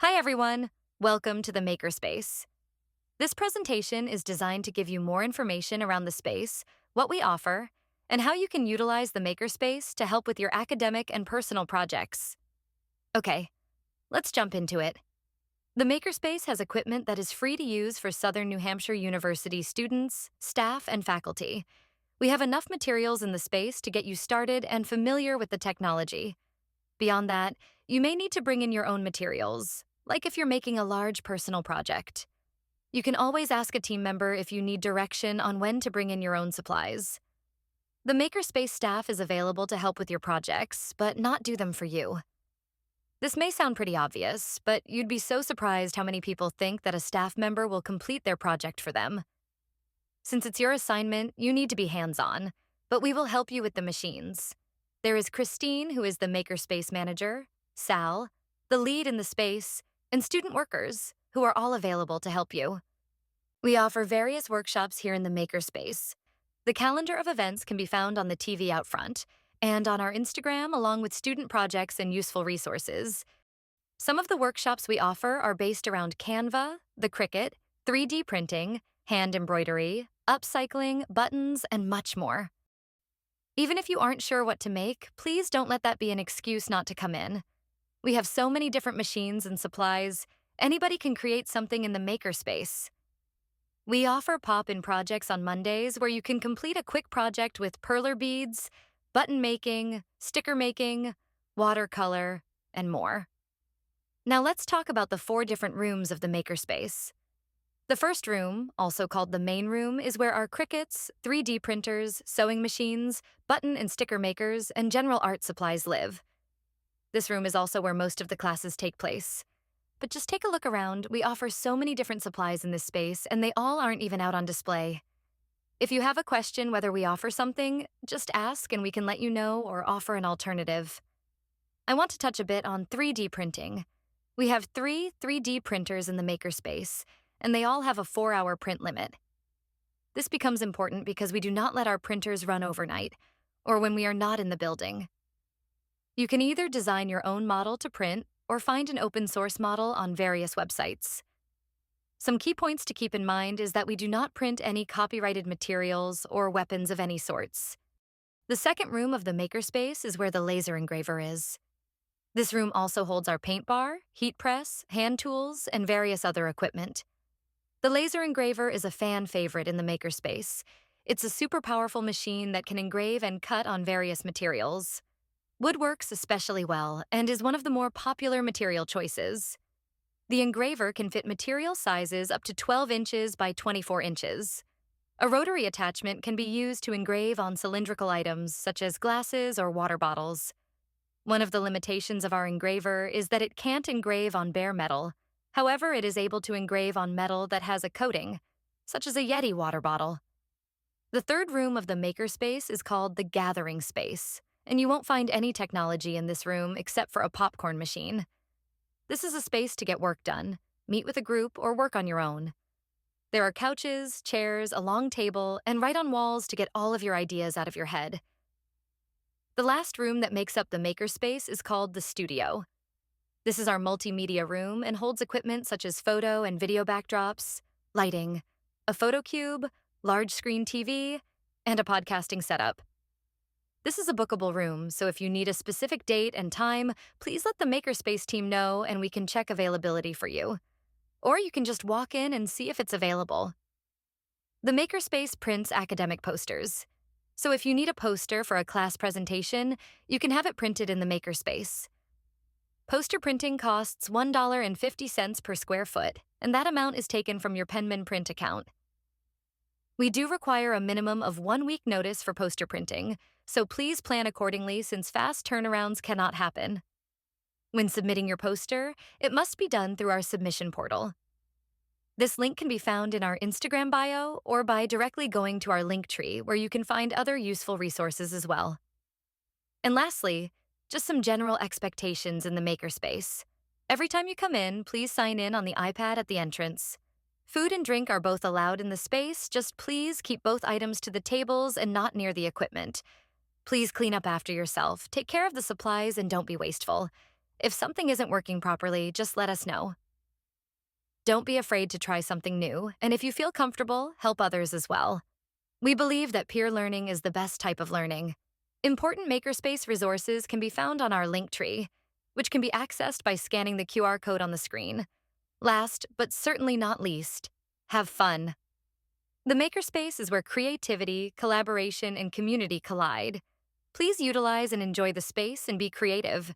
Hi everyone, welcome to the Makerspace. This presentation is designed to give you more information around the space, what we offer, and how you can utilize the Makerspace to help with your academic and personal projects. Okay, let's jump into it. The Makerspace has equipment that is free to use for Southern New Hampshire University students, staff, and faculty. We have enough materials in the space to get you started and familiar with the technology. Beyond that, you may need to bring in your own materials, like if you're making a large personal project. You can always ask a team member if you need direction on when to bring in your own supplies. The Makerspace staff is available to help with your projects, but not do them for you. This may sound pretty obvious, but you'd be so surprised how many people think that a staff member will complete their project for them. Since it's your assignment, you need to be hands-on, but we will help you with the machines. There is Christine, who is the Makerspace manager, Sal, the lead in the space, and student workers, who are all available to help you. We offer various workshops here in the Makerspace. The calendar of events can be found on the TV out front and on our Instagram, along with student projects and useful resources. Some of the workshops we offer are based around Canva, the Cricut, 3D printing, hand embroidery, upcycling, buttons, and much more. Even if you aren't sure what to make, please don't let that be an excuse not to come in. We have so many different machines and supplies, anybody can create something in the Makerspace. We offer pop-in projects on Mondays where you can complete a quick project with perler beads, button making, sticker making, watercolor, and more. Now let's talk about the 4 different rooms of the Makerspace. The first room, also called the main room, is where our Cricuts, 3D printers, sewing machines, button and sticker makers, and general art supplies live. This room is also where most of the classes take place. But just take a look around, we offer so many different supplies in this space, and they all aren't even out on display. If you have a question whether we offer something, just ask and we can let you know or offer an alternative. I want to touch a bit on 3D printing. We have 3 3D printers in the Makerspace, and they all have a 4-hour print limit. This becomes important because we do not let our printers run overnight, or when we are not in the building. You can either design your own model to print or find an open source model on various websites. Some key points to keep in mind is that we do not print any copyrighted materials or weapons of any sorts. The second room of the Makerspace is where the laser engraver is. This room also holds our paint bar, heat press, hand tools, and various other equipment. The laser engraver is a fan favorite in the Makerspace. It's a super powerful machine that can engrave and cut on various materials. Wood works especially well and is one of the more popular material choices. The engraver can fit material sizes up to 12 inches by 24 inches. A rotary attachment can be used to engrave on cylindrical items such as glasses or water bottles. One of the limitations of our engraver is that it can't engrave on bare metal. However, it is able to engrave on metal that has a coating, such as a Yeti water bottle. The third room of the Makerspace is called the Gathering Space, and you won't find any technology in this room except for a popcorn machine. This is a space to get work done, meet with a group, or work on your own. There are couches, chairs, a long table, and write-on walls to get all of your ideas out of your head. The last room that makes up the Makerspace is called the Studio. This is our multimedia room and holds equipment such as photo and video backdrops, lighting, a photo cube, large screen TV, and a podcasting setup. This is a bookable room, so if you need a specific date and time, please let the Makerspace team know and we can check availability for you. Or you can just walk in and see if it's available. The Makerspace prints academic posters. So if you need a poster for a class presentation, you can have it printed in the Makerspace. Poster printing costs $1.50 per square foot, and that amount is taken from your Penman Print account. We do require a minimum of 1 week notice for poster printing, so please plan accordingly since fast turnarounds cannot happen. When submitting your poster, it must be done through our submission portal. This link can be found in our Instagram bio or by directly going to our link tree where you can find other useful resources as well. And lastly, just some general expectations in the Makerspace. Every time you come in, please sign in on the iPad at the entrance. Food and drink are both allowed in the space, just please keep both items to the tables and not near the equipment. Please clean up after yourself, take care of the supplies, and don't be wasteful. If something isn't working properly, just let us know. Don't be afraid to try something new, and if you feel comfortable, help others as well. We believe that peer learning is the best type of learning. Important Makerspace resources can be found on our link tree, which can be accessed by scanning the QR code on the screen. Last, but certainly not least, have fun. The Makerspace is where creativity, collaboration, and community collide. Please utilize and enjoy the space and be creative.